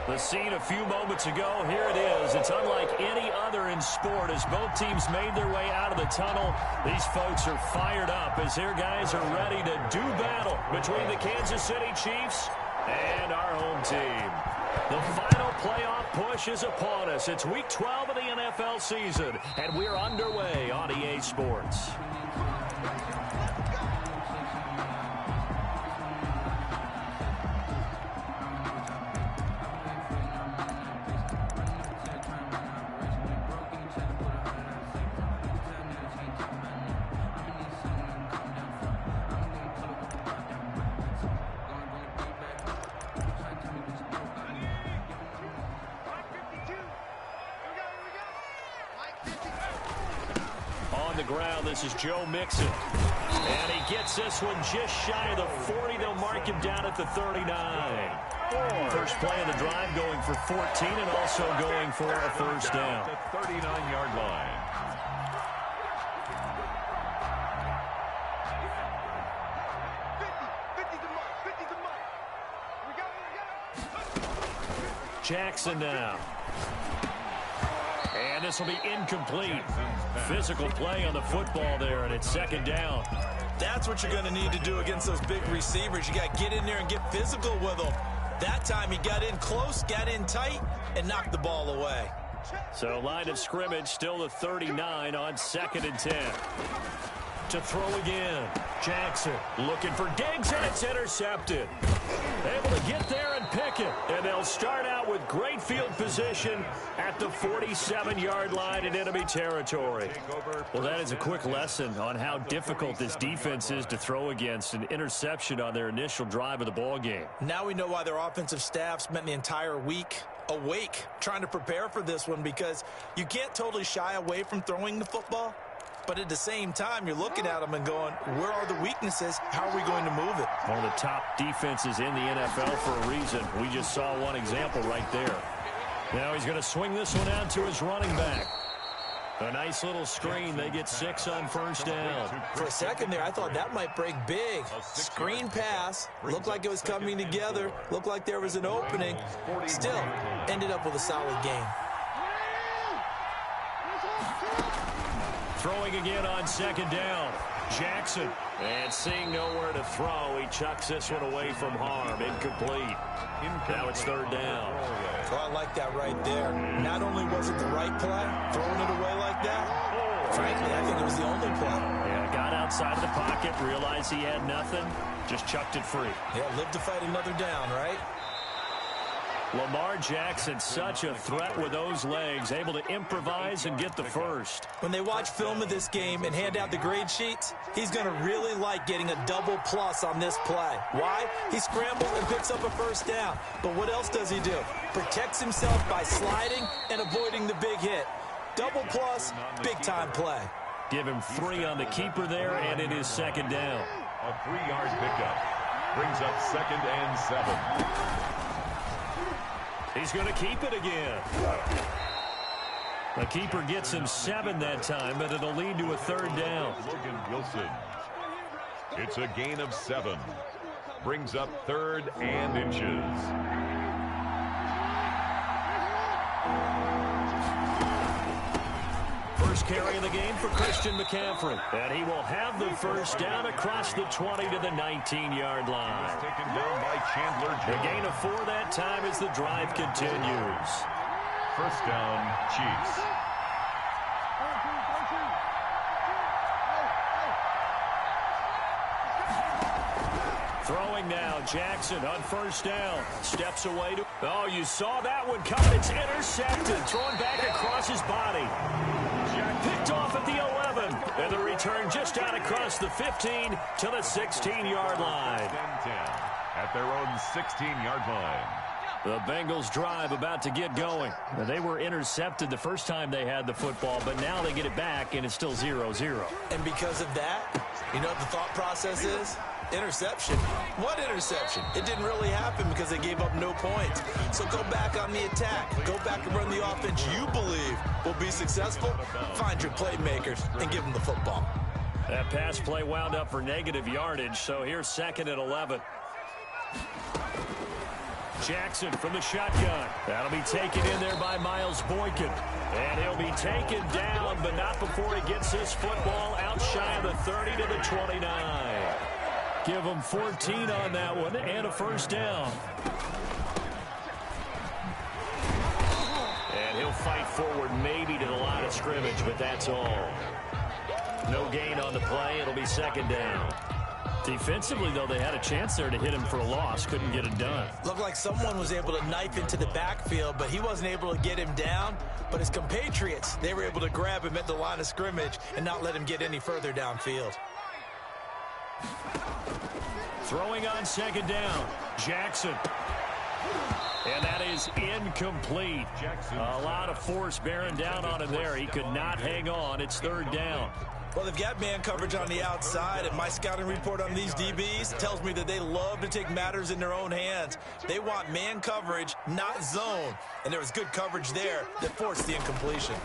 The scene a few moments ago, here it is. It's unlike any other in sport as both teams made their way out of the tunnel. These folks are fired up as their guys are ready to do battle between the Kansas City Chiefs and our home team. The final playoff push is upon us. It's Week 12 of the NFL season, and we're underway on EA Sports. On the ground, this is Joe Mixon. And he gets this one just shy of the 40. They'll mark him down at the 39. First play of the drive going for 14 and also going for a first down. The 39-yard line. Jackson now. And this will be incomplete. Physical play on the football there, and it's second down. That's what you're going to need to do against those big receivers. You got to get in there and get physical with them. That time he got in close, got in tight, and knocked the ball away. So line of scrimmage still the 39 on 2nd and 10. To throw again. Jackson looking for Diggs, and it's intercepted. Able to get there and pick it. And they'll start out with great field position at the 47-yard line in enemy territory. Well, that is a quick lesson on how difficult this defense is to throw against. An interception on their initial drive of the ball game. Now we know why their offensive staff spent the entire week awake trying to prepare for this one, because you can't totally shy away from throwing the football. But at the same time, you're looking at them and going, where are the weaknesses? How are we going to move it? One of the top defenses in the NFL for a reason. We just saw one example right there. Now he's going to swing this one out to his running back. A nice little screen. They get 6 on first down. For a second there, I thought that might break big. Screen pass. Looked like it was coming together. Looked like there was an opening. Still, ended up with a solid game. Throwing again on 2nd down. Jackson. And seeing nowhere to throw, he chucks this one away from harm. Incomplete. Now it's 3rd down. So I like that right there. Not only was it the right play, throwing it away like that, frankly, I think it was the only play. Yeah, got outside of the pocket, realized he had nothing, just chucked it free. Yeah, live to fight another down, right? Lamar Jackson, such a threat with those legs, able to improvise and get the first. When they watch film of this game and hand out the grade sheets, he's going to really like getting a double plus on this play. Why? He scrambles and picks up a first down. But what else does he do? Protects himself by sliding and avoiding the big hit. Double plus, big-time play. Give him 3 on the keeper there, and it is 2nd down. A 3-yard pickup brings up 2nd and 7. He's going to keep it again. The keeper gets him 7 that time, but it'll lead to a 3rd down. Logan Wilson. It's a gain of 7. Brings up 3rd and inches. First carry of the game for Christian McCaffrey. And he will have the first down across the 20 to the 19-yard line. Taken down by Chandler A Jones. gain of 4 that time as the drive continues. First down, Chiefs. Throwing now, Jackson on first down. Steps away to... Oh, you saw that one coming. It's intercepted. Thrown back across his body. Picked off at the 11. And the return just out across the 15 to the 16-yard line. 10-10 at their own 16-yard line. The Bengals drive about to get going. Now, they were intercepted the first time they had the football, but now they get it back, and it's still 0-0. And because of that, you know what the thought process is? Interception. What interception? It didn't really happen because they gave up no points. So go back on the attack. Go back and run the offense you believe will be successful. Find your playmakers and give them the football. That pass play wound up for negative yardage, so here's 2nd and 11. Jackson from the shotgun. That'll be taken in there by Miles Boykin. And he'll be taken down, but not before he gets his football out shy of the 30 to the 29. Give him 14 on that one and a first down. And he'll fight forward maybe to the line of scrimmage, but that's all. No gain on the play. It'll be second down. Defensively, though, they had a chance there to hit him for a loss. Couldn't get it done. Looked like someone was able to knife into the backfield, but he wasn't able to get him down. But his compatriots, they were able to grab him at the line of scrimmage and not let him get any further downfield. Throwing on second down, Jackson. And that is incomplete. A lot of force bearing down on him there. He could not hang on. It's third down. Well, they've got man coverage on the outside, and my scouting report on these DBs tells me that they love to take matters in their own hands. They want man coverage, not zone. And there was good coverage there that forced the incompletion.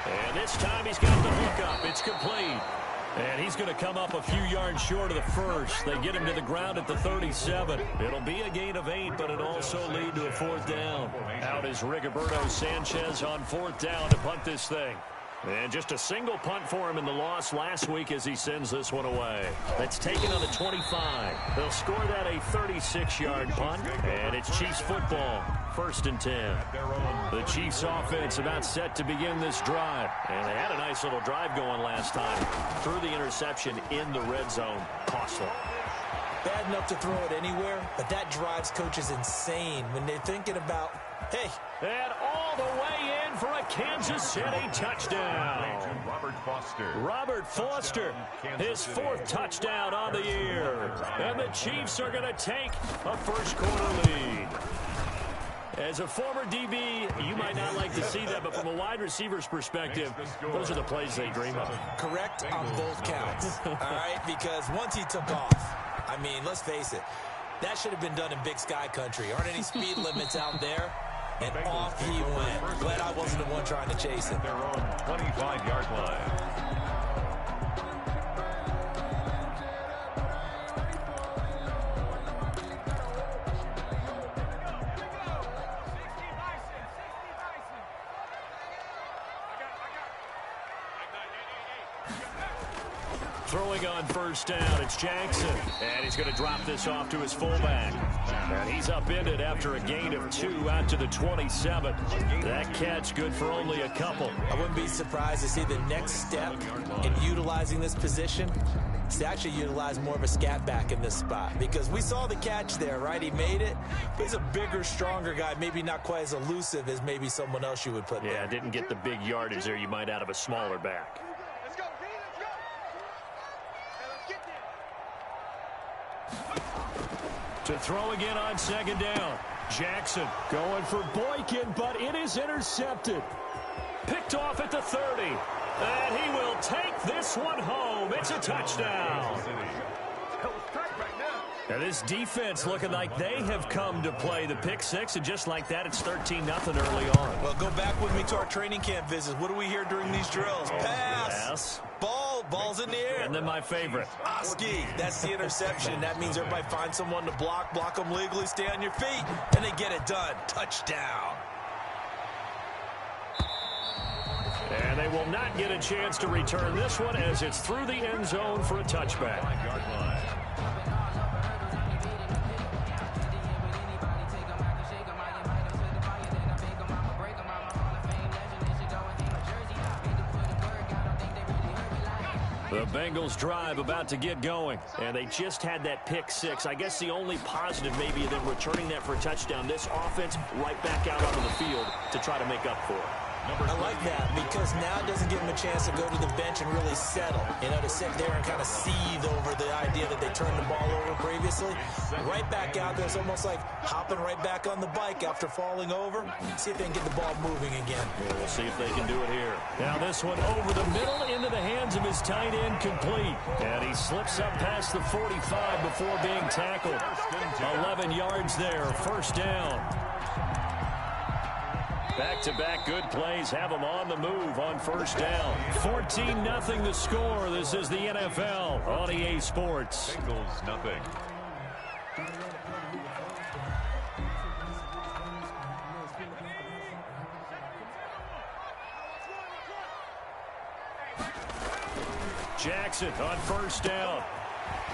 And this time he's got the hook up. It's complete. And he's going to come up a few yards short of the first. They get him to the ground at the 37. It'll be a gain of 8, but it'll also lead to a fourth down. Out is Rigoberto Sanchez on fourth down to punt this thing. And just a single punt for him in the loss last week as he sends this one away. That's taken on the 25. They'll score that a 36-yard punt, and it's Chiefs football, 1st and 10. The Chiefs offense about set to begin this drive. And they had a nice little drive going last time. Threw the interception in the red zone. Costly. Bad enough to throw it anywhere, but that drives coaches insane when they're thinking about, hey. And all the way in for a Kansas City touchdown. Robert Foster, his 4th touchdown on the year. And the Chiefs are going to take a first quarter lead. As a former DB, you might not like to see that, but from a wide receiver's perspective, those are the plays they dream of. Correct on both counts, all right? Because once he took off, I mean, let's face it, that should have been done in Big Sky country. Aren't any speed limits out there? And off he went. Glad I wasn't the one trying to chase him. Their own 25-yard line. Throwing on first down, it's Jackson. And he's going to drop this off to his fullback. And he's upended after a gain of 2 out to the 27. That catch good for only a couple. I wouldn't be surprised to see the next step in utilizing this position is to actually utilize more of a scat back in this spot. Because we saw the catch there, right? He made it. But he's a bigger, stronger guy, maybe not quite as elusive as maybe someone else you would put there. Yeah, didn't get the big yardage there you might out of a smaller back. To throw again on second down. Jackson going for Boykin, but it is intercepted. Picked off at the 30. And he will take this one home. It's a touchdown. Now this defense looking like they have come to play the pick six, and just like that, it's 13-0 early on. Well, go back with me to our training camp visits. What do we hear during these drills? Pass. Yes. Ball's in the air. And then my favorite. Oski, that's the interception. That means everybody finds someone to block them legally, stay on your feet, and they get it done. Touchdown. And they will not get a chance to return this one as it's through the end zone for a touchback. The Bengals drive about to get going, and they just had that pick six. I guess the only positive maybe than returning that for a touchdown. This offense right back out onto the field to try to make up for it. I like that because now it doesn't give them a chance to go to the bench and really settle. You know, to sit there and kind of seethe over the idea that they turned the ball over previously. Right back out there. It's almost like hopping right back on the bike after falling over. See if they can get the ball moving again. Yeah, we'll see if they can do it here. Now this one over the middle into the hands of his tight end, complete. And he slips up past the 45 before being tackled. 11 yards there, first down. Back-to-back good plays have them on the move on first down. 14-0 the score. This is the NFL on EA Sports. Bengals nothing. Jackson on first down.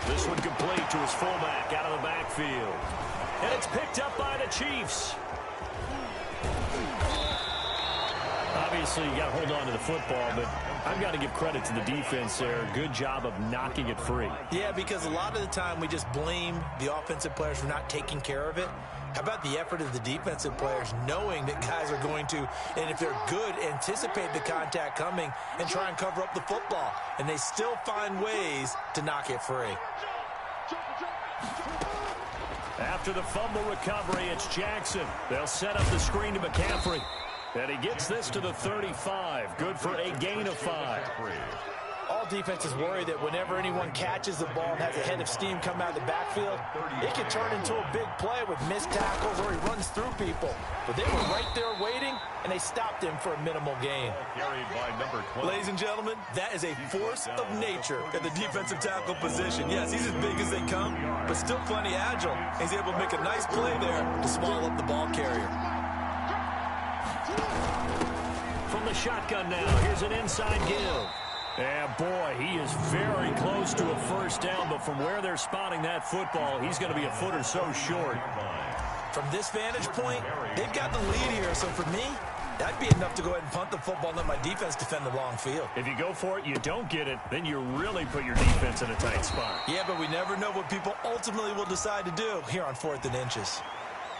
This one complete to his fullback out of the backfield. And it's picked up by the Chiefs. Obviously, you got to hold on to the football, but I've got to give credit to the defense there. Good job of knocking it free. Yeah, because a lot of the time we just blame the offensive players for not taking care of it. How about the effort of the defensive players knowing that guys are going to, and if they're good, anticipate the contact coming and try and cover up the football. And they still find ways to knock it free. After the fumble recovery, it's Jackson. They'll set up the screen to McCaffrey. And he gets this to the 35. Good for a gain of 5. All defenses worry that whenever anyone catches the ball and has a head of steam come out of the backfield, it can turn into a big play with missed tackles or he runs through people. But they were right there waiting, and they stopped him for a minimal gain. Ladies and gentlemen, that is a force of nature at the defensive tackle position. Yes, he's as big as they come, but still plenty agile. He's able to make a nice play there to swallow up the ball carrier. From the shotgun now, here's an inside give. And boy, he is very close to a first down, but from where they're spotting that football, he's going to be a foot or so short. From this vantage point, they've got the lead here, so for me, that'd be enough to go ahead and punt the football and let my defense defend the long field. If you go for it, you don't get it, then you really put your defense in a tight spot. Yeah, but we never know what people ultimately will decide to do here on 4th and inches.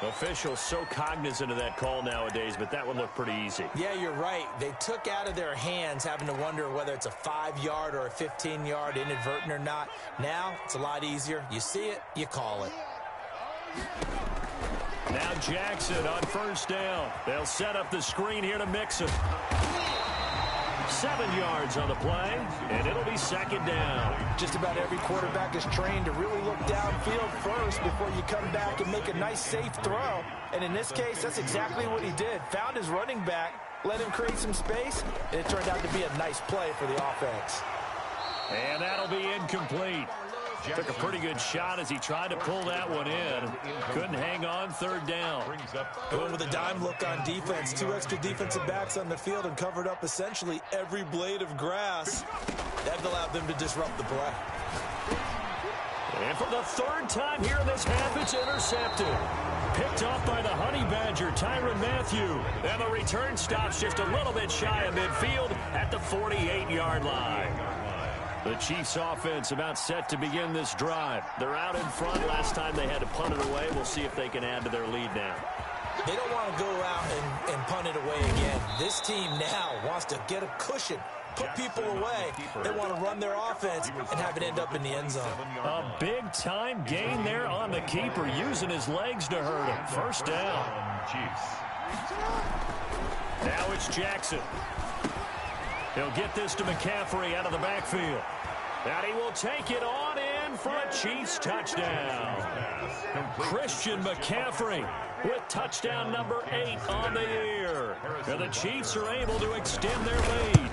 Officials so cognizant of that call nowadays, but that would look pretty easy. Yeah, you're right. They took out of their hands having to wonder whether it's a 5-yard or a 15-yard inadvertent or not. Now, it's a lot easier. You see it, you call it. Now Jackson on first down. They'll set up the screen here to Mixon. 7 yards on the play, and it'll be second down. Just about every quarterback is trained to really look downfield first before you come back and make a nice, safe throw. And in this case, that's exactly what he did. Found his running back, let him create some space, and it turned out to be a nice play for the offense. And that'll be incomplete. Took a pretty good shot as he tried to pull that one in. Couldn't hang on third down. Going with a dime look on defense. 2 extra defensive backs on the field and covered up essentially every blade of grass. That allowed them to disrupt the play. And for the 3rd time here in this half, it's intercepted. Picked off by the Honey Badger, Tyrann Mathieu. And the return stops just a little bit shy of midfield at the 48-yard line. The Chiefs offense about set to begin this drive. They're out in front. Last time they had to punt it away. We'll see if they can add to their lead now. They don't want to go out and punt it away again. This team now wants to get a cushion, put people away. They want to run their offense and have it end up in the end zone. A big-time gain there on the keeper, using his legs to hurt him. First down. Now it's Jackson. He'll get this to McCaffrey out of the backfield. And he will take it on in for a Chiefs touchdown. Christian McCaffrey with touchdown number 8 on the year. And the Chiefs are able to extend their lead.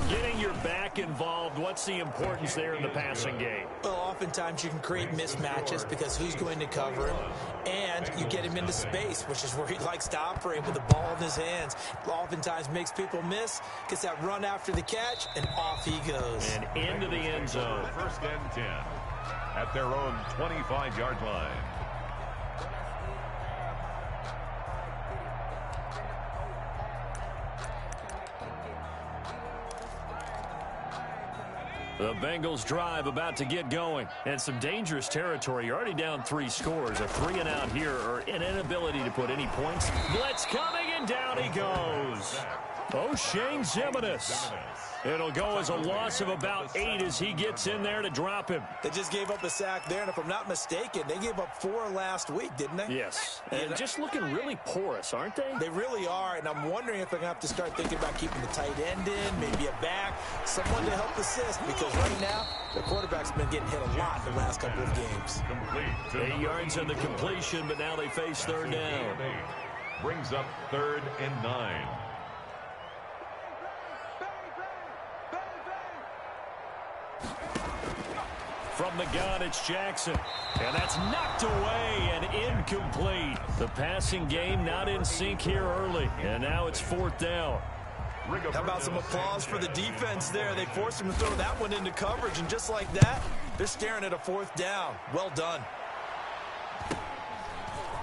Getting your back involved, what's the importance there in the passing game? Well, oftentimes you can create mismatches because who's going to cover him, and you get him into space, which is where he likes to operate with the ball in his hands. Oftentimes makes people miss, gets that run after the catch, and off he goes. And into the end zone. 1st and 10 at their own 25-yard line. The Bengals drive about to get going. And some dangerous territory. You're already down 3 scores. A 3-and-out here, or an inability to put any points. Blitz coming, and down he goes. O'Shane Ximines. It'll go as a loss of about 8 as he gets in there to drop him. They just gave up a sack there, and if I'm not mistaken, they gave up 4 last week, didn't they? Yes. And just looking really porous, aren't they? They really are, and I'm wondering if they're going to have to start thinking about keeping the tight end in, maybe a back, someone to help assist, because right now, the quarterback's been getting hit a lot the last couple of games. 8 yards on the completion, but now they face 3rd down. Brings up 3rd and 9. From the gun, it's Jackson. And that's knocked away and incomplete. The passing game not in sync here early. And now it's 4th down. How about some applause for the defense there? They forced him to throw that one into coverage, and just like that, they're staring at a 4th down. Well done.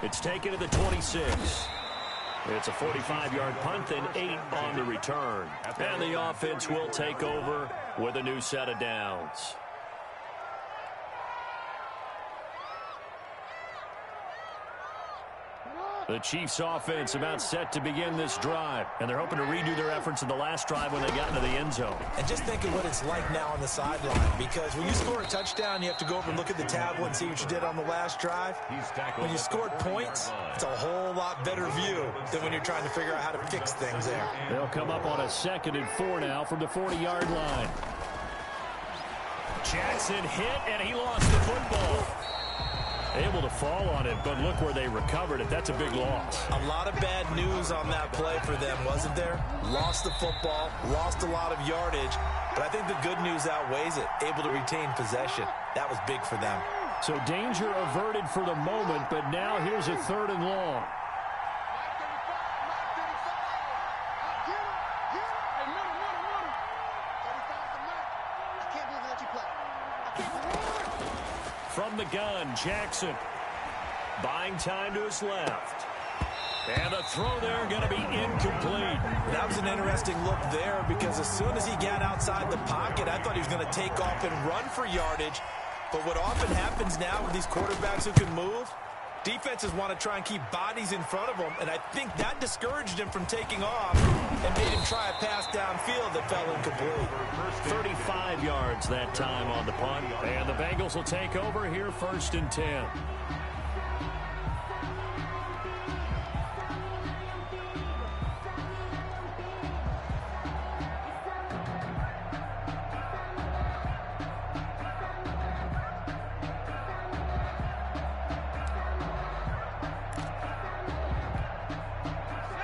It's taken to the 26. It's a 45-yard punt and 8 on the return. And the offense will take over with a new set of downs. The Chiefs offense about set to begin this drive, and they're hoping to redo their efforts in the last drive when they got into the end zone. And just think of what it's like now on the sideline, because when you score a touchdown, you have to go over and look at the tablet and see what you did on the last drive. When you scored points, it's a whole lot better view than when you're trying to figure out how to fix things there. They'll come up on a 2nd and 4 now from the 40-yard line. Jackson hit, and he lost the football. Able to fall on it, but look where they recovered it. That's a big loss. A lot of bad news on that play for them, wasn't there? Lost the football, lost a lot of yardage, but I think the good news outweighs it. Able to retain possession. That was big for them. So danger averted for the moment, but now here's a 3rd and long. From the gun, Jackson. Buying time to his left. And the throw there going to be incomplete. That was an interesting look there, because as soon as he got outside the pocket, I thought he was going to take off and run for yardage. But what often happens now with these quarterbacks who can move, defenses want to try and keep bodies in front of them, and I think that discouraged him from taking off and made him try a pass downfield that fell incomplete. 35 yards that time on the punt, and the Bengals will take over here 1st and 10.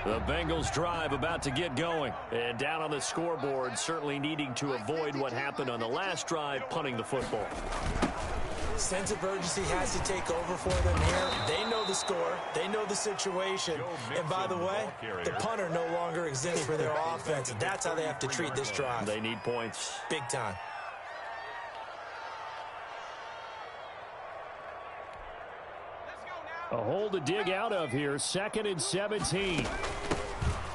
The Bengals drive about to get going. And down on the scoreboard, certainly needing to avoid what happened on the last drive, punting the football. Sense of urgency has to take over for them here. They know the score. They know the situation. And by the way, the punter no longer exists for their offense. That's how they have to treat this drive. They need points. Big time. A hole to dig out of here. 2nd and 17.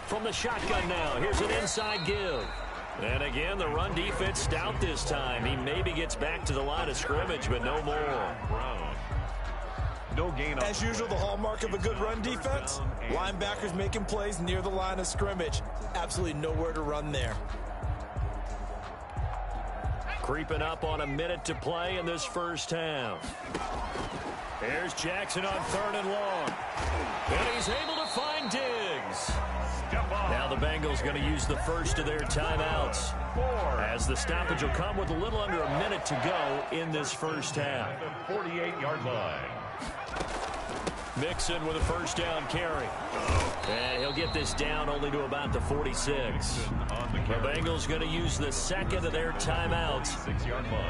From the shotgun now. Here's an inside give. And again, the run defense stout this time. He maybe gets back to the line of scrimmage, but no more. No gain. As usual, the hallmark of a good run defense, linebackers making plays near the line of scrimmage. Absolutely nowhere to run there. Creeping up on a minute to play in this first half. Here's Jackson on 3rd and long. And he's able to find Diggs. Now the Bengals going to use the first of their timeouts, as the stoppage will come with a little under a minute to go in this first half. 48-yard line. Mixon with a 1st down carry. And he'll get this down only to about the 46. The Bengals going to use the 2nd of their timeouts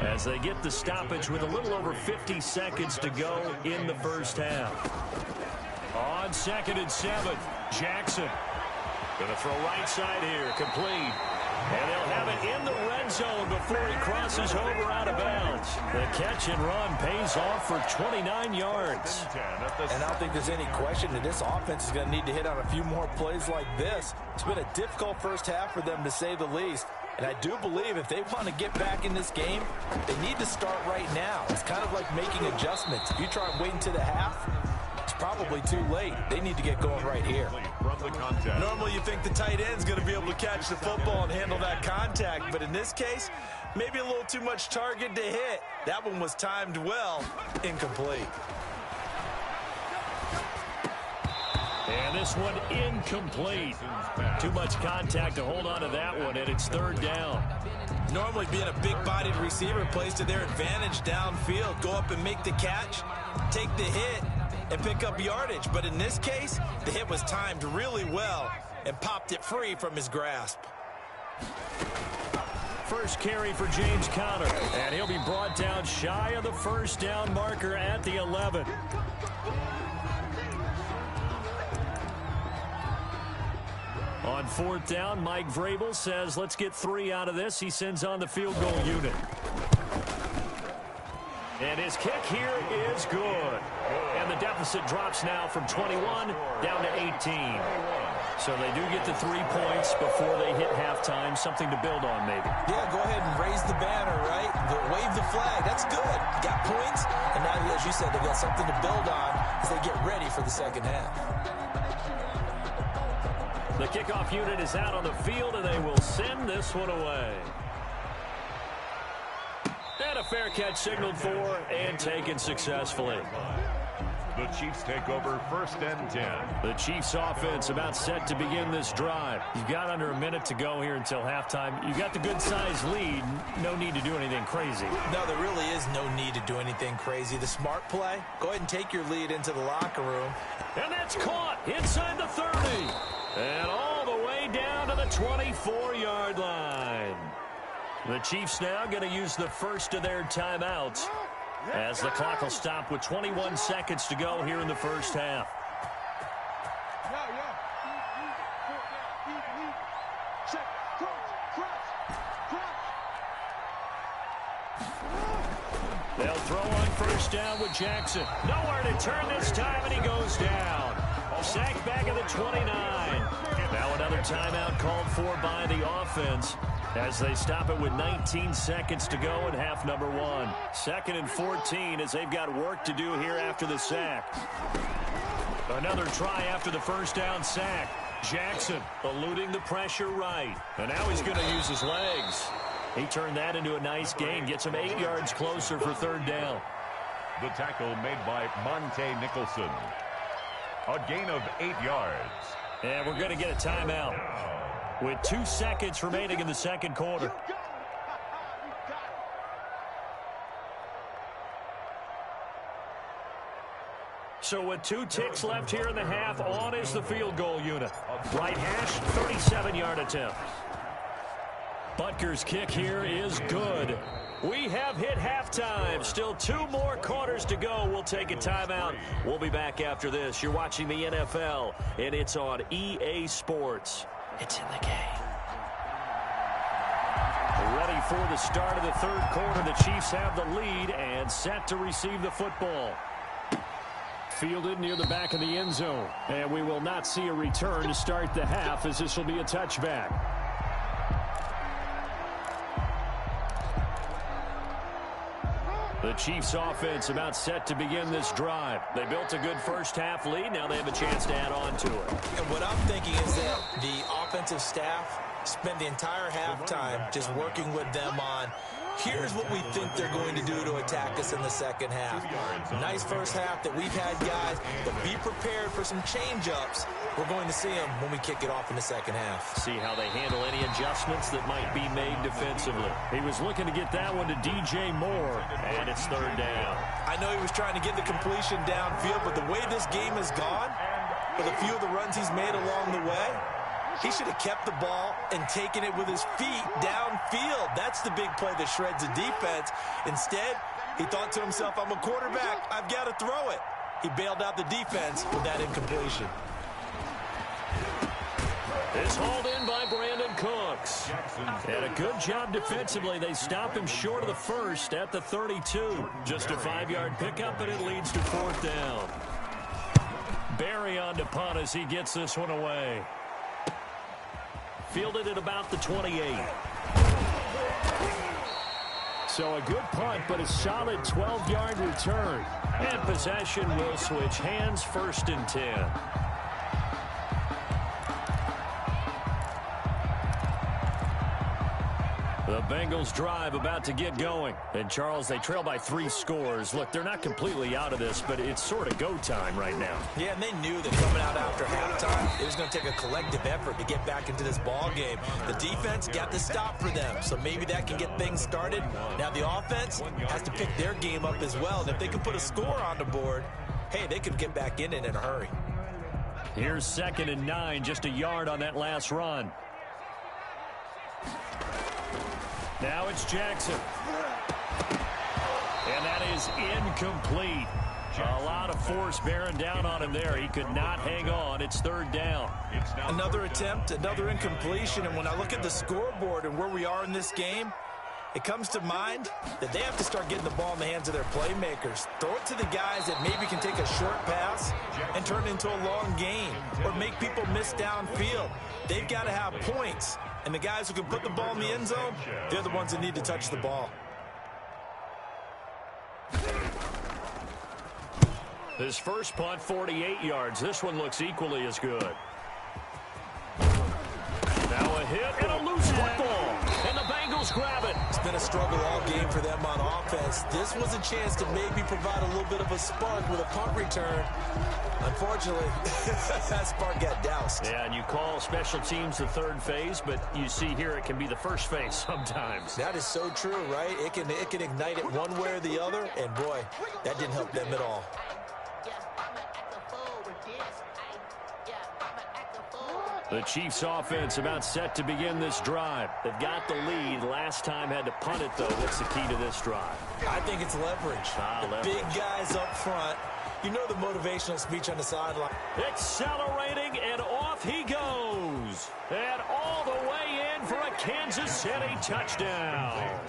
as they get the stoppage with a little over 50 seconds to go in the first half. On 2nd and 7, Jackson. Going to throw right side here, complete. And they'll have it in the red zone before he crosses over out of bounds. The catch and run pays off for 29 yards. And I don't think there's any question that this offense is going to need to hit on a few more plays like this. It's been a difficult first half for them, to say the least. And I do believe if they want to get back in this game, they need to start right now. It's kind of like making adjustments. If you try and wait until the half, it's probably too late. They need to get going right here. Normally you think the tight end's going to be able to catch the football and handle that contact, but in this case, maybe a little too much target to hit. That one was timed well, incomplete. And this one incomplete. Too much contact to hold on to that one, and it's 3rd down. Normally being a big-bodied receiver plays to their advantage downfield. Go up and make the catch, take the hit, and pick up yardage. But in this case, the hit was timed really well and popped it free from his grasp. First carry for James Conner, and he'll be brought down shy of the first down marker at the 11. On fourth down, Mike Vrabel says, let's get 3 out of this. He sends on the field goal unit. And his kick here is good. And the deficit drops now from 21 down to 18. So they do get the 3 points before they hit halftime. Something to build on, maybe. Yeah, go ahead and raise the banner, right? Wave the flag. That's good. You got points, and now, as you said, they've got something to build on as they get ready for the second half. The kickoff unit is out on the field, and they will send this one away. And a fair catch signaled for and taken successfully. The Chiefs take over 1st and 10. The Chiefs offense about set to begin this drive. You've got under a minute to go here until halftime. You've got the good-sized lead. No need to do anything crazy. No, there really is no need to do anything crazy. The smart play, go ahead and take your lead into the locker room. And that's caught inside the 30. And all the way down to the 24-yard line. The Chiefs now going to use the first of their timeouts as the clock will stop with 21 seconds to go here in the first half. They'll throw on first down with Jackson. Nowhere to turn this time, and he goes down. Sacked back at the 29. Now another timeout called for by the offense as they stop it with 19 seconds to go in half number 1. 2nd and 14 as they've got work to do here after the sack. Another try after the first down sack. Jackson eluding the pressure right. And now he's going to use his legs. He turned that into a nice gain. Gets him 8 yards closer for 3rd down. The tackle made by Monte Nicholson. A gain of 8 yards. And we're going to get a timeout with 2 seconds remaining in the second quarter. So with 2 ticks left here in the half, on is the field goal unit. Right hash, 37-yard attempt. Butker's kick here is good. We have hit halftime. Still 2 more quarters to go. We'll take a timeout. We'll be back after this. You're watching the NFL, and it's on EA Sports. It's in the game. Ready for the start of the 3rd quarter. The Chiefs have the lead and set to receive the football. Fielded near the back of the end zone. And we will not see a return to start the half, as this will be a touchback. The Chiefs offense about set to begin this drive. They built a good first half lead. Now they have a chance to add on to it. And what I'm thinking is that the offensive staff spent the entire halftime just working with them on, here's what we think they're going to do to attack us in the second half. Nice first half that we've had, guys, but be prepared for some change-ups. We're going to see them when we kick it off in the second half. See how they handle any adjustments that might be made defensively. He was looking to get that one to DJ Moore, and it's 3rd down. I know he was trying to get the completion downfield, but the way this game has gone, with a few of the runs he's made along the way, he should have kept the ball and taken it with his feet downfield. That's the big play that shreds the defense. Instead, he thought to himself, I'm a quarterback. I've got to throw it. He bailed out the defense with that incompletion. It's hauled in by Brandon Cooks. And a good job defensively. They stop him short of the first at the 32. Just a 5-yard pickup, and it leads to 4th down. Barry on to punt as he gets this one away. Fielded at about the 28. So a good punt, but a solid 12-yard return. And possession will switch hands, 1st and 10. The Bengals drive about to get going. And, Charles, they trail by 3 scores. Look, they're not completely out of this, but it's sort of go time right now. Yeah, and they knew that coming out after halftime, it was going to take a collective effort to get back into this ball game. The defense got the stop for them, so maybe that can get things started. Now the offense has to pick their game up as well. And if they can put a score on the board, hey, they could get back in it in a hurry. Here's 2nd and 9, just a yard on that last run. Now it's Jackson. And that is incomplete. A lot of force bearing down on him there. He could not hang on. It's third down. Another attempt, another incompletion. And when I look at the scoreboard and where we are in this game, it comes to mind that they have to start getting the ball in the hands of their playmakers. Throw it to the guys that maybe can take a short pass and turn it into a long gain or make people miss downfield. They've got to have points. And the guys who can put the ball in the end zone, they're the ones that need to touch the ball. His first punt, 48 yards. This one looks equally as good. Now a hit and a loose football. And the Bengals grab it. It's been a struggle all game for them on offense. This was a chance to maybe provide a little bit of a spark with a punt return. Unfortunately, that spark got doused. Yeah, and you call special teams the third phase, but you see here it can be the first phase sometimes. That is so true, right? It can ignite it one way or the other, and boy, that didn't help them at all. The Chiefs offense about set to begin this drive. They've got the lead. Last time had to punt it, though. What's the key to this drive? I think it's leverage. Leverage. Big guys up front. You know the motivational speech on the sideline. Accelerating, and off he goes. And all the way in for a Kansas City touchdown.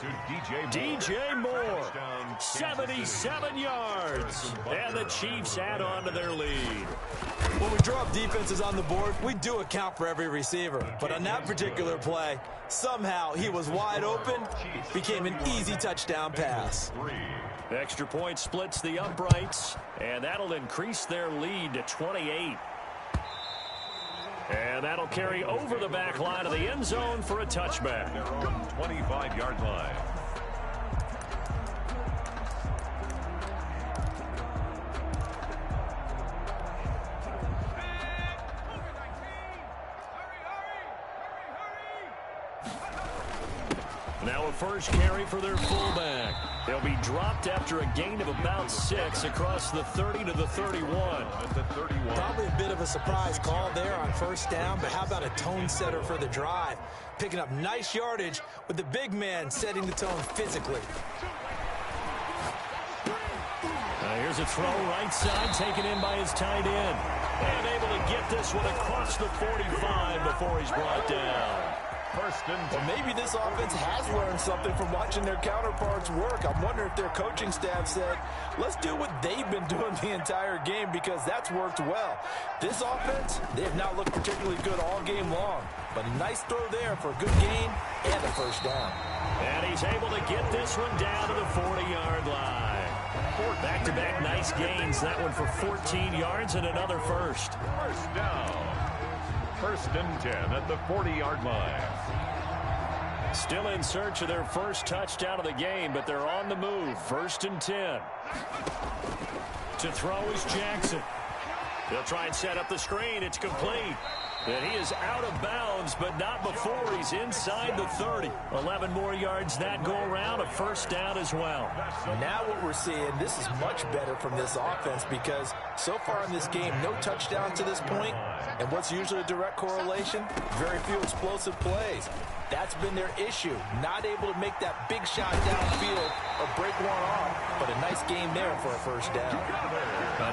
DJ Moore, 77 yards. And the Chiefs add on to their lead. When we draw up defenses on the board, we do account for every receiver. But on that particular play, somehow he was wide open, became an easy touchdown pass. Extra point splits the uprights, and that'll increase their lead to 28. And that'll carry over the back line of the end zone for a touchback. They're on 25-yard line. Now a first carry for their fullback. They'll be dropped after a gain of about 6 across the 30 to the 31. Probably a bit of a surprise call there on first down, but how about a tone setter for the drive? Picking up nice yardage with the big man setting the tone physically. Here's a throw right side taken in by his tight end. And able to get this one across the 45 before he's brought down. Well, maybe this offense has learned something from watching their counterparts work. I'm wondering if their coaching staff said, let's do what they've been doing the entire game because that's worked well. This offense, they have not looked particularly good all game long. But a nice throw there for a good gain and a first down. And he's able to get this one down to the 40-yard line. Back-to-back nice gains. That one for 14 yards and another first. First down. First and 10 at the 40-yard line. Still in search of their first touchdown of the game, but they're on the move. First and 10. To throw is Jackson. They'll try and set up the screen. It's complete. And he is out of bounds, but not before he's inside the 30. 11 more yards that go around, a first down as well. Now what we're seeing, this is much better from this offense because so far in this game, no touchdown to this point. And what's usually a direct correlation? Very few explosive plays. That's been their issue. Not able to make that big shot downfield or break one off. But a nice game there for a first down.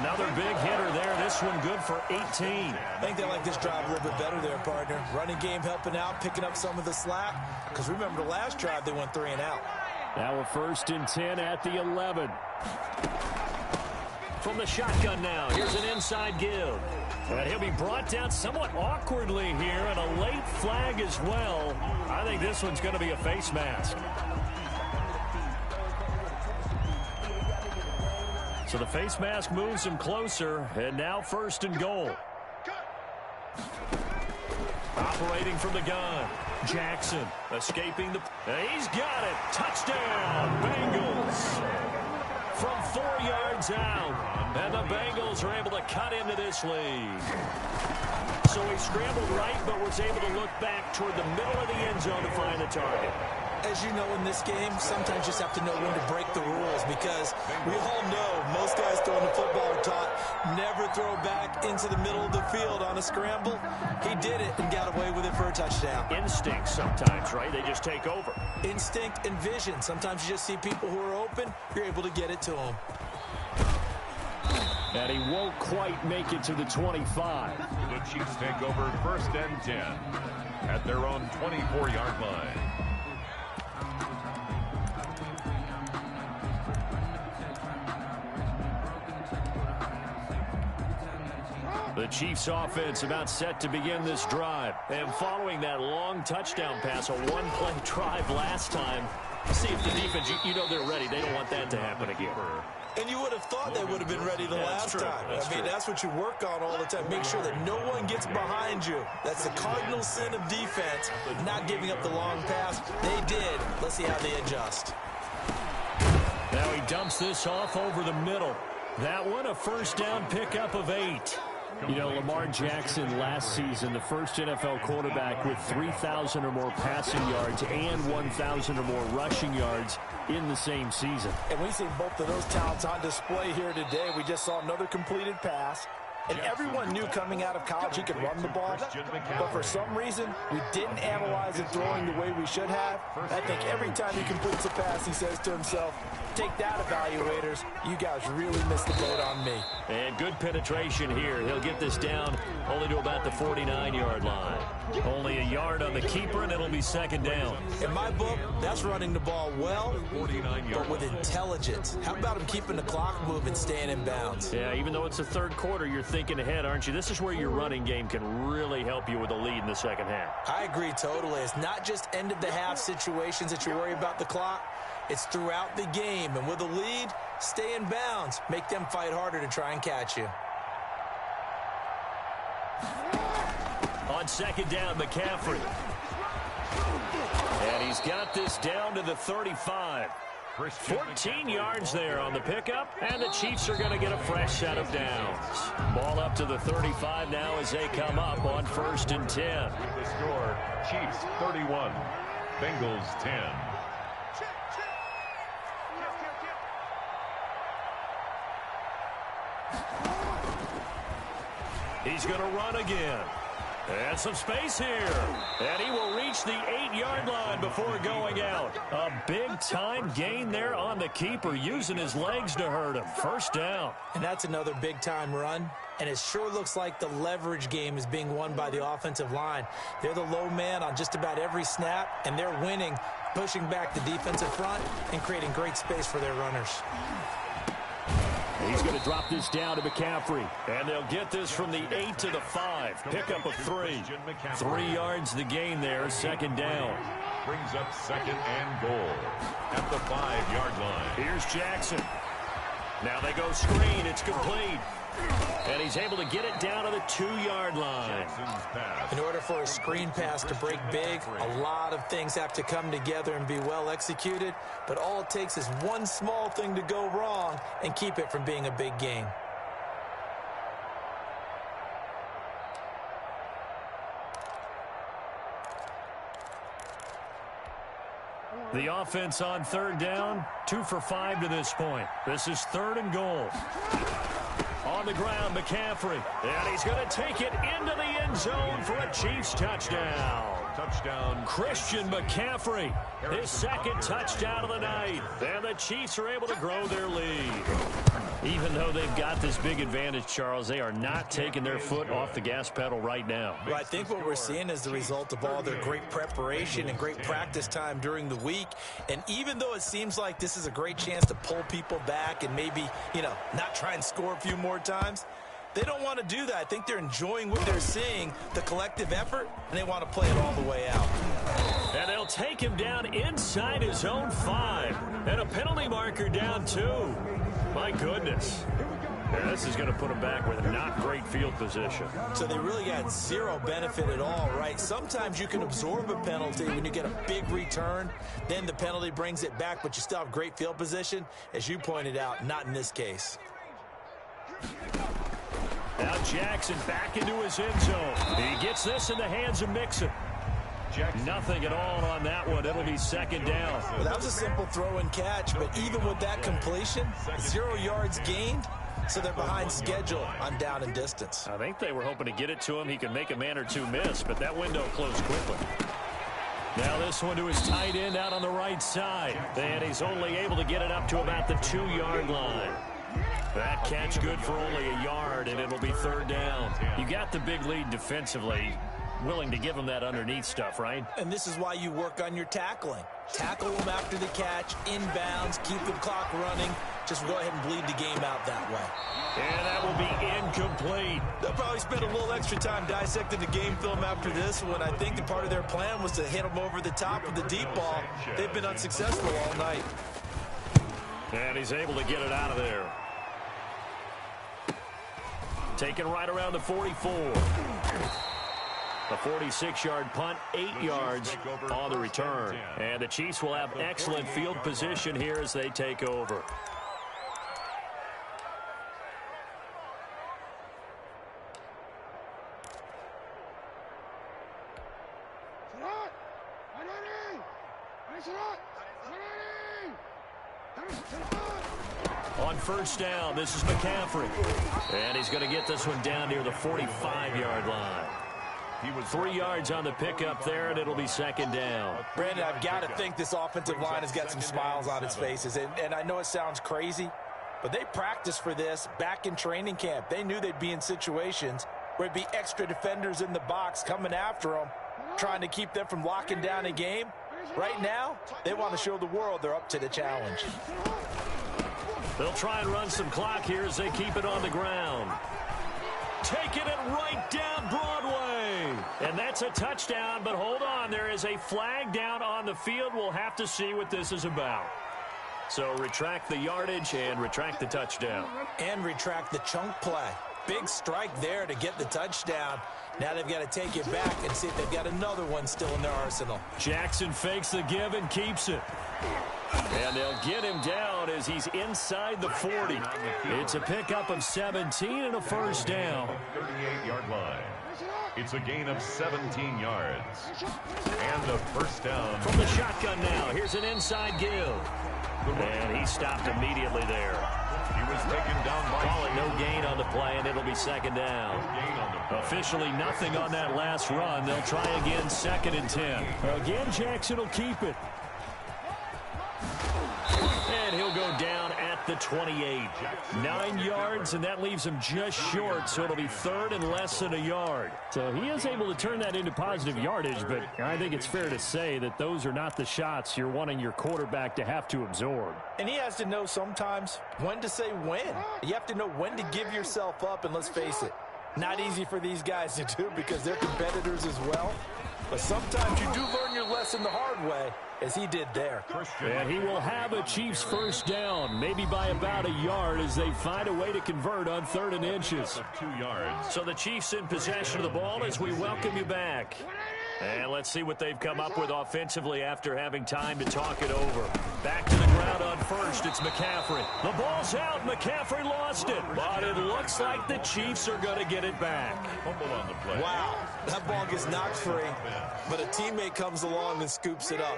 Another big hitter there. This one good for 18. I think they like this drive a little bit better there, partner. Running game helping out, picking up some of the slack. Because remember the last drive, they went 3 and out. Now a first and 10 at the 11. From the shotgun now, here's an inside give. And he'll be brought down somewhat awkwardly here, and a late flag as well. I think this one's going to be a face mask. So the face mask moves him closer, and now first and goal. Operating from the gun, Jackson escaping the... He's got it. Touchdown, Bengals. From 4 yards out, and the Bengals are able to cut into this lead. So he scrambled right, but was able to look back toward the middle of the end zone to find the target. As you know, in this game, sometimes you just have to know when to break the rules, because we all know most guys throwing the football are taught never throw back into the middle of the field on a scramble. He did it and got away with it for a touchdown. Instinct sometimes, right? They just take over. Instinct and vision. Sometimes you just see people who are open, you're able to get it to them. And he won't quite make it to the 25. The Chiefs take over 1st and 10 at their own 24-yard line. The Chiefs offense about set to begin this drive. And following that long touchdown pass, a one-play drive last time, see if the defense, you know they're ready. They don't want that to happen again. And you would have thought they would have been ready the last time. That's what you work on all the time. Make sure that no one gets behind you. That's the cardinal sin of defense, not giving up the long pass. They did. Let's see how they adjust. Now he dumps this off over the middle. That one, a first down pickup of 8. You know, Lamar Jackson last season, the first NFL quarterback with 3,000 or more passing yards and 1,000 or more rushing yards in the same season. And we see both of those talents on display here today. We just saw another completed pass. And everyone knew coming out of college he could run the ball. But for some reason, we didn't analyze it throwing the way we should have. I think every time he completes a pass, he says to himself, take that, evaluators. You guys really missed the boat on me. And good penetration here. He'll get this down only to about the 49-yard line. Only a yard on the keeper, and it'll be 2nd down. In my book, that's running the ball well, but with intelligence. How about him keeping the clock moving, staying in bounds? Yeah, even though it's the 3rd quarter, you're thinking ahead, aren't you? This is where your running game can really help you with a lead in the 2nd half. I agree totally. It's not just end-of-the-half situations that you worry about the clock. It's throughout the game. And with a lead, stay in bounds. Make them fight harder to try and catch you. On 2nd down, McCaffrey. And he's got this down to the 35. 14 yards there on the pickup, and the Chiefs are going to get a fresh set of downs. Ball up to the 35 now as they come up on 1st and 10. The score, Chiefs 31, Bengals 10. He's going to run again. And some space here. And he will reach the 8-yard line before going out. A big-time gain there on the keeper, using his legs to hurt him. 1st down. And that's another big-time run. And it sure looks like the leverage game is being won by the offensive line. They're the low man on just about every snap, and they're winning, pushing back the defensive front and creating great space for their runners. He's going to drop this down to McCaffrey. And they'll get this from the 8 to the 5. Pickup of 3. 3 yards the gain there, 2nd down. Brings up 2nd and goal at the 5-yard line. Here's Jackson. Now they go screen. It's complete. And he's able to get it down to the 2-yard line. In order for a screen pass to break big, a lot of things have to come together and be well executed. But all it takes is one small thing to go wrong and keep it from being a big gain. The offense on 3rd down, 2 for 5 to this point. This is 3rd and goal. On the ground, McCaffrey. And he's going to take it into the end zone for a Chiefs touchdown. Touchdown, Christian McCaffrey. His 2nd touchdown of the night. And the Chiefs are able to grow their lead. Even though they've got this big advantage, Charles, they are not taking their foot off the gas pedal right now. Well, I think what we're seeing is the result of all their great preparation and great practice time during the week. And even though it seems like this is a great chance to pull people back and maybe, not try and score a few more times, they don't want to do that. I think they're enjoying what they're seeing, the collective effort, and they want to play it all the way out. And they'll take him down inside his own 5. And a penalty marker down 2. My goodness. Yeah, this is going to put them back with not great field position. So they really got zero benefit at all, right? Sometimes you can absorb a penalty when you get a big return. Then the penalty brings it back, but you still have great field position. As you pointed out, not in this case. Now Jackson back into his end zone. He gets this in the hands of Mixon. Nothing at all on that one. It'll be second down. Well, that was a simple throw and catch, but even with that completion, 0 yards gained, so they're behind schedule on down and distance. I think they were hoping to get it to him. He could make a man or two miss, but that window closed quickly. Now this one to his tight end out on the right side. And he's only able to get it up to about the 2-yard line. That catch good for only a yard, and it'll be third down. You got the big lead defensively. Willing to give him that underneath stuff, right? And this is why you work on your tackling. Tackle them after the catch, inbounds, keep the clock running. Just go ahead and bleed the game out that way. And that will be incomplete. They'll probably spend a little extra time dissecting the game film after this one. I think the part of their plan was to hit them over the top with the deep ball. They've been unsuccessful all night. And he's able to get it out of there. Taken right around the 44. A 46-yard punt, 8 yards on the return. And the Chiefs will have excellent field position here as they take over. On first down, this is McCaffrey. And he's going to get this one down near the 45-yard line. He was 3 yards on the pickup there, and it'll be second down. Brandon, I've got to think this offensive line has got some smiles on its faces. And I know it sounds crazy, but they practiced for this back in training camp. They knew they'd be in situations where it'd be extra defenders in the box coming after them, trying to keep them from locking down a game. Right now, they want to show the world they're up to the challenge. They'll try and run some clock here as they keep it on the ground. Taking it right down Broadway. And that's a touchdown, but hold on. There is a flag down on the field. We'll have to see what this is about. So retract the yardage and retract the touchdown. And retract the chunk play. Big strike there to get the touchdown. Now they've got to take it back and see if they've got another one still in their arsenal. Jackson fakes the give and keeps it. And they'll get him down as he's inside the 40. It's a pickup of 17 and a first down. 38-yard line. It's a gain of 17 yards. And a first down. From the shotgun now, here's an inside give. And he stopped immediately there. He was taken down by Call it no gain on the play, and it'll be second down. Officially nothing on that last run. They'll try again, second and 10. Again, Jackson will keep it. And he'll go down at the 28. 9 yards, and that leaves him just short, so it'll be third and less than a yard. So he is able to turn that into positive yardage, but I think it's fair to say that those are not the shots you're wanting your quarterback to have to absorb. And he has to know sometimes when to say when. You have to know when to give yourself up, and let's face it, not easy for these guys to do because they're competitors as well. But sometimes you do learn your lesson the hard way, as he did there. And he will have a Chiefs first down, maybe by about a yard as they find a way to convert on 3rd and inches. 2 yards. So the Chiefs in possession of the ball as we welcome you back. And let's see what they've come up with offensively after having time to talk it over. Back to the ground on first. It's McCaffrey. The ball's out. McCaffrey lost it. But it looks like the Chiefs are going to get it back. Fumble on the play. Wow, that ball gets knocked free, but a teammate comes along and scoops it up.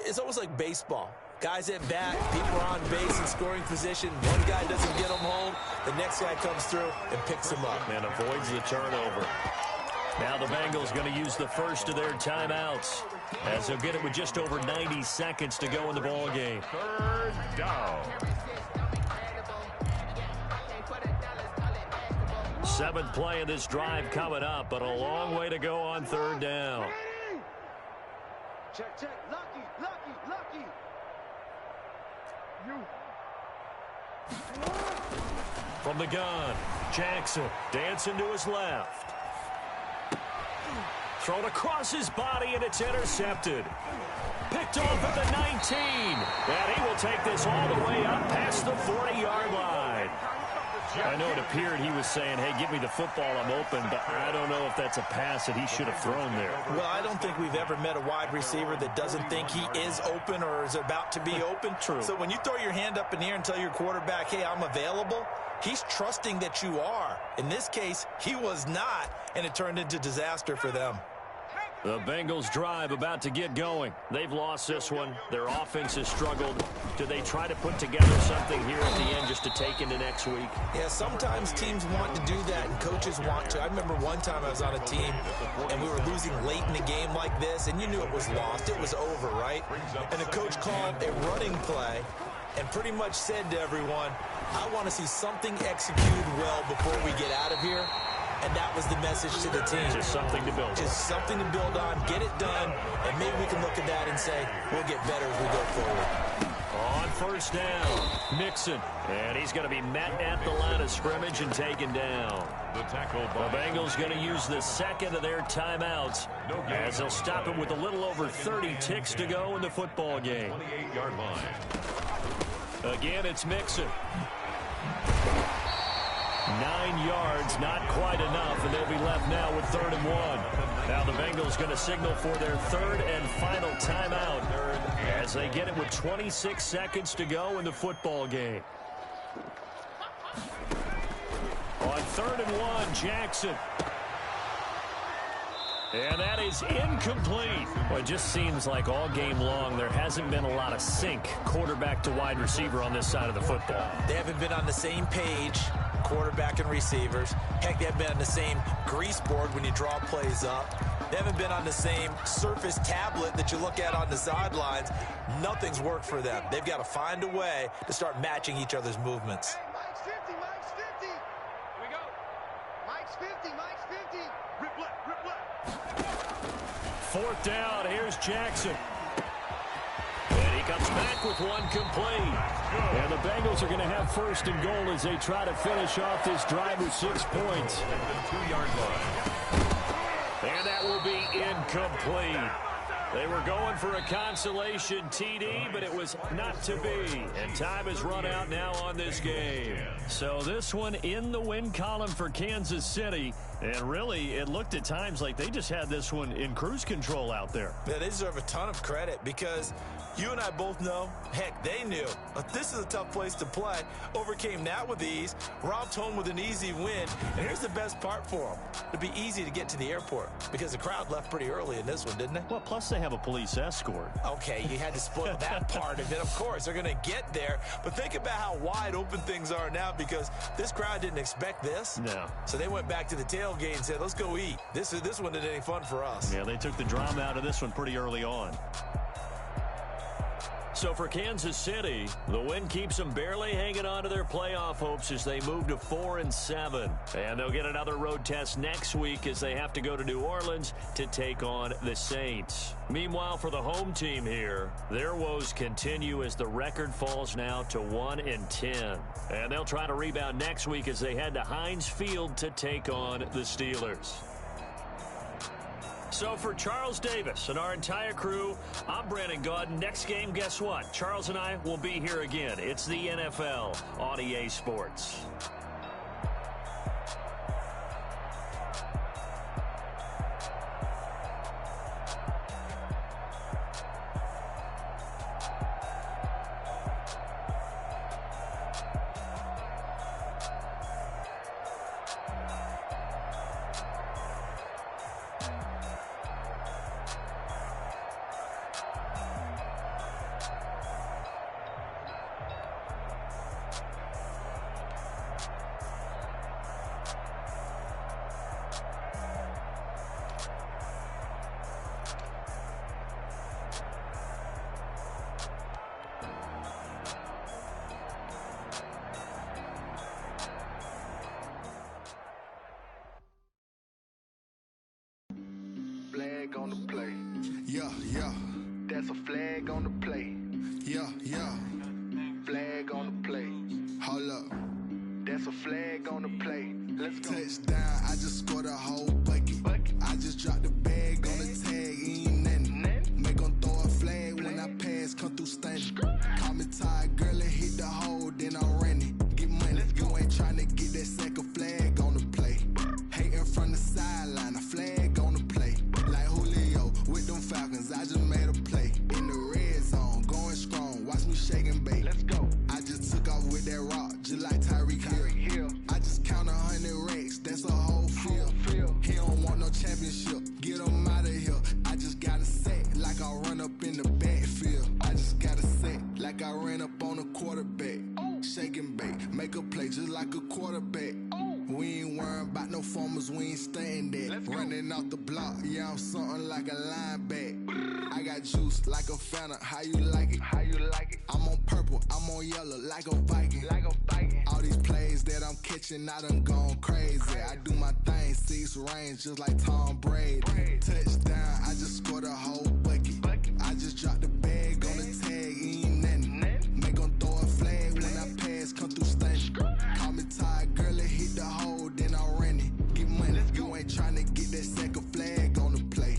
It's almost like baseball. Guys at bat, people are on base in scoring position. One guy doesn't get them home. The next guy comes through and picks him up. And avoids the turnover. Now the Bengals going to use the first of their timeouts as they'll get it with just over 90 seconds to go in the ball game. Third down. 7th play of this drive coming up, but a long way to go on 3rd down. Check, check. Lucky. From the gun, Jackson dancing to his left. Thrown across his body, and it's intercepted. Picked off at the 19. And he will take this all the way up past the 40-yard line. I know it appeared he was saying, hey, give me the football, I'm open, but I don't know if that's a pass that he should have thrown there. Well, I don't think we've ever met a wide receiver that doesn't think he is open or is about to be open. True. So when you throw your hand up in the air and tell your quarterback, hey, I'm available, he's trusting that you are. In this case, he was not, and it turned into disaster for them. The Bengals drive about to get going. They've lost this one. Their offense has struggled. Do they try to put together something here at the end just to take into next week? Yeah, sometimes teams want to do that and coaches want to. I remember one time I was on a team and we were losing late in the game like this, and you knew it was lost. It was over, right? And the coach called a running play and pretty much said to everyone, I want to see something executed well before we get out of here. And that was the message to the team. Just something to build on. Just something to build on, get it done, and maybe we can look at that and say, we'll get better as we go forward. On first down, Mixon. And he's going to be met at the line of scrimmage and taken down. The tackle by The Bengals going to use the second of their timeouts as they'll stop it with a little over 30 ticks to go in the football game. 28-yard line. Again, it's Mixon. 9 yards, not quite enough, and they'll be left now with 3rd and 1. Now the Bengals going to signal for their 3rd and final timeout as they get it with 26 seconds to go in the football game. On 3rd and 1, Jackson. And that is incomplete. Well, it just seems like all game long there hasn't been a lot of sync quarterback to wide receiver on this side of the football. They haven't been on the same page, quarterback and receivers. Heck, they haven't been on the same grease board when you draw plays up. They haven't been on the same surface tablet that you look at on the sidelines. Nothing's worked for them. They've got to find a way to start matching each other's movements. Hey, Mike's 50, Mike's 50. Here we go. Mike's 50, Mike's 50. Rip left, rip left. 4th down, here's Jackson. And he comes back with one complete. And the Bengals are going to have 1st and goal as they try to finish off this drive with 6 points. The 2-yard line. And that will be incomplete. They were going for a consolation TD, but it was not to be. And time has run out now on this game. So this one in the win column for Kansas City. And really, it looked at times like they just had this one in cruise control out there. Yeah, they deserve a ton of credit because you and I both know, heck, they knew. This is a tough place to play. Overcame that with ease. Robbed home with an easy win. And here's the best part for them. It'd be easy to get to the airport because the crowd left pretty early in this one, didn't they? Well, plus they have a police escort. Okay, you had to spoil that part of it. Of course, they're going to get there. But think about how wide open things are now because this crowd didn't expect this. No. So they went back to the tailgate and said, let's go eat. This one isn't any fun for us. Yeah, they took the drama out of this one pretty early on. So for Kansas City, the win keeps them barely hanging on to their playoff hopes as they move to 4-7. And they'll get another road test next week as they have to go to New Orleans to take on the Saints. Meanwhile, for the home team here, their woes continue as the record falls now to 1-10. And they'll try to rebound next week as they head to Heinz Field to take on the Steelers. So for Charles Davis and our entire crew, I'm Brandon Gaudin. Next game, guess what? Charles and I will be here again. It's the NFL on EA Sports. Flag on the play. Yeah, yeah, That's a flag on the play. yeah, yeah. Flag on the play. Hold up. That's a flag on the play. Let's go. Touchdown, I just scored a whole bucket. I just dropped the bag on the tag, ain't nothing. Make 'em throw a flag when I pass, come through stunning. Call me tired, girl, and hit the hole, then I'm running. Get money, you ain't tryna get that second flag on the play. Hating from the sideline, a flag on the play. Like Julio with them Falcons, I just made a play. In the red zone, going strong, watch me shake and bake. Let's go. I just took off with that rock, just like Tyreek Hill. I just count 100 racks, that's a whole field. like a quarterback. We ain't worrying about no formers, we ain't staying there. Running off the block, yeah, I'm something like a linebacker. I got juice like a Fanta, how you like it? How you like it? I'm on purple, I'm on yellow, like a Viking. Like a Viking. All these plays that I'm catching, I done gone crazy. I do my thing, 6 range, just like Tom Brady. Touchdown, I just scored a whole bucket. I just dropped the bag on the tag, ain't nothing. Make 'em throw a flag when I pass, come through stunning. Call me tired, girl, it hit the hole, then I ran it. Get money, you ain't tryna get that second flag on the play.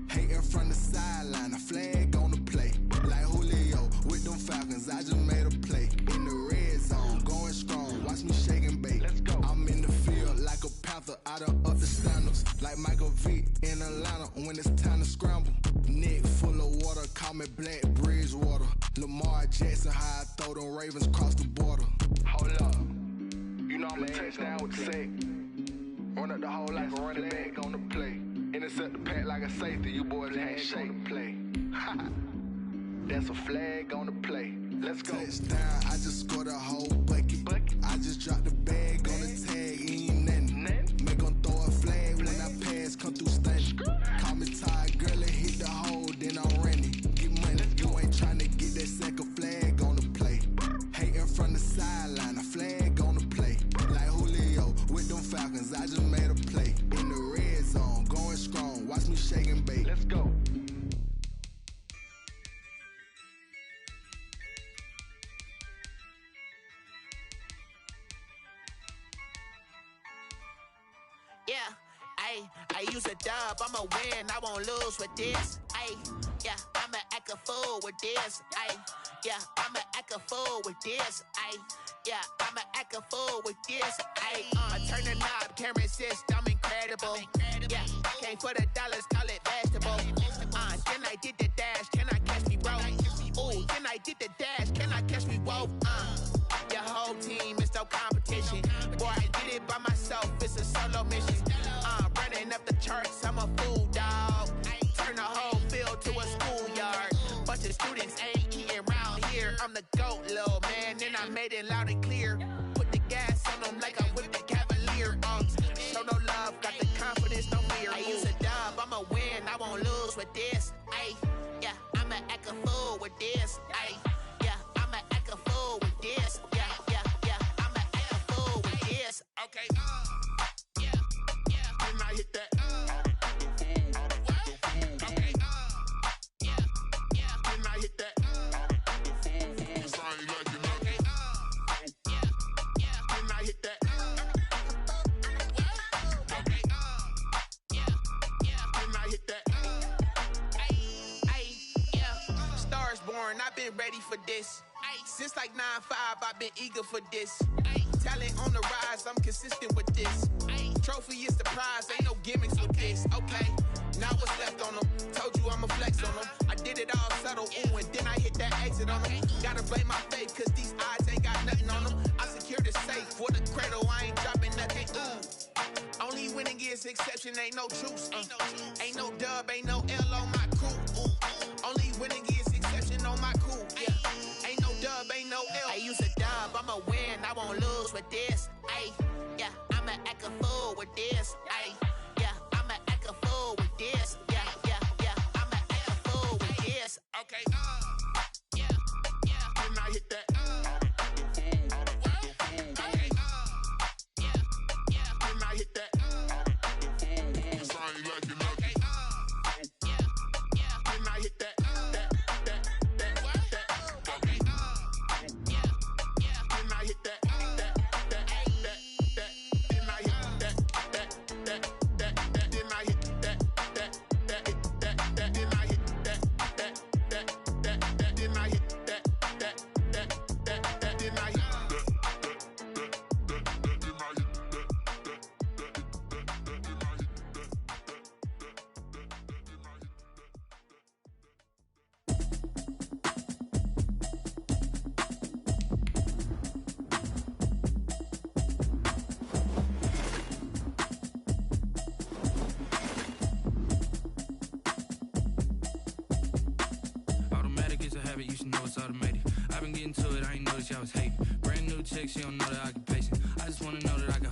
Hating from the sideline, a flag on the play. Like Julio with them Falcons, I just made a play. In the red zone, going strong, watch me shake and bake. I'm in the field like a panther, I done up the standards. Like Michael Vick in Atlanta when it's time to scramble. Neck full of water, call me Black Bridgewater. Lamar Jackson, how I throw them Ravens across the border. Hold up, you know I'm a touchdown with the sack. Run up the hole like a running back on the play. Intercept the pack like a safety, you boys ain't shake the play. That's a flag on the play. Let's go. Touchdown, I just scored a whole bucket. I just dropped the bag on the tag, ain't nothing. Make 'em throw a flag when I pass, come through stunning. Call me tired, girl, it hit the hole, then I ran it. Get money, you ain't tryna get that second flag on the play. Hating from the sideline, a flag on the play. Like Julio with them Falcons, I just made a play. In the red zone, going strong, watch me shake and bake. Let's go. Yeah, I use a dub, I'ma win, I won't lose with this. Yeah, I'ma act a fool with this. Yeah, I'ma act a fool with this. Yeah, I'ma act a fool with this. I turn the knob, camera assist, I'm incredible. Yeah, came for the dollars, call it vegetable. Then I did the dash, can I catch me, bro? Ooh, then I did the dash, can I catch me, whoa? Your whole team is no competition. Boy, I did it by myself, it's a solo mission. Running up the charts, I'm a fool, dog. Turn the whole field to a schoolyard. Bunch of students ain't eating round here. I'm the GOAT, little man, and I made it loud and clear. Put the gas on them like I'm with the Cavalier. Show no love, got the confidence, no fear. I use a dub, I'ma win, I won't lose with this. Yeah, I'ma act a fool with this. Yeah, I'ma act a fool with this. Yeah, I'ma act a fool with this. Okay, yeah, then I hit that. Okay, yeah, then I hit that. I've been ready for this. Since like 9-5, I've been eager for this. Talent on the rise, I'm consistent with this. Trophy is the prize, ain't no gimmicks with this. Okay, now what's left on them? Told you I'ma flex on them. I did it all subtle, ooh, and then I hit that exit on them. Gotta blame my faith, cause these odds ain't got nothing on them. I secured the safe for the cradle, I ain't dropping nothing, ooh. Only winning is exception, ain't no truce. Ain't no dub, ain't no L on my crew. Only winning is exception on my crew. Yeah, ain't no dub, ain't no L. I use a dub, I'ma win, I won't lose with this. Yeah, I'ma act a fool with this. Yeah, I'ma act a fool with this. Yeah, I'ma act a fool with this. Okay, yeah, then I hit that. Okay, yeah, then I hit that. habit, you should know it's automated. I've been getting to it, I ain't noticed y'all was hating. Brand new chick, she don't know the occupation. I just wanna know that I can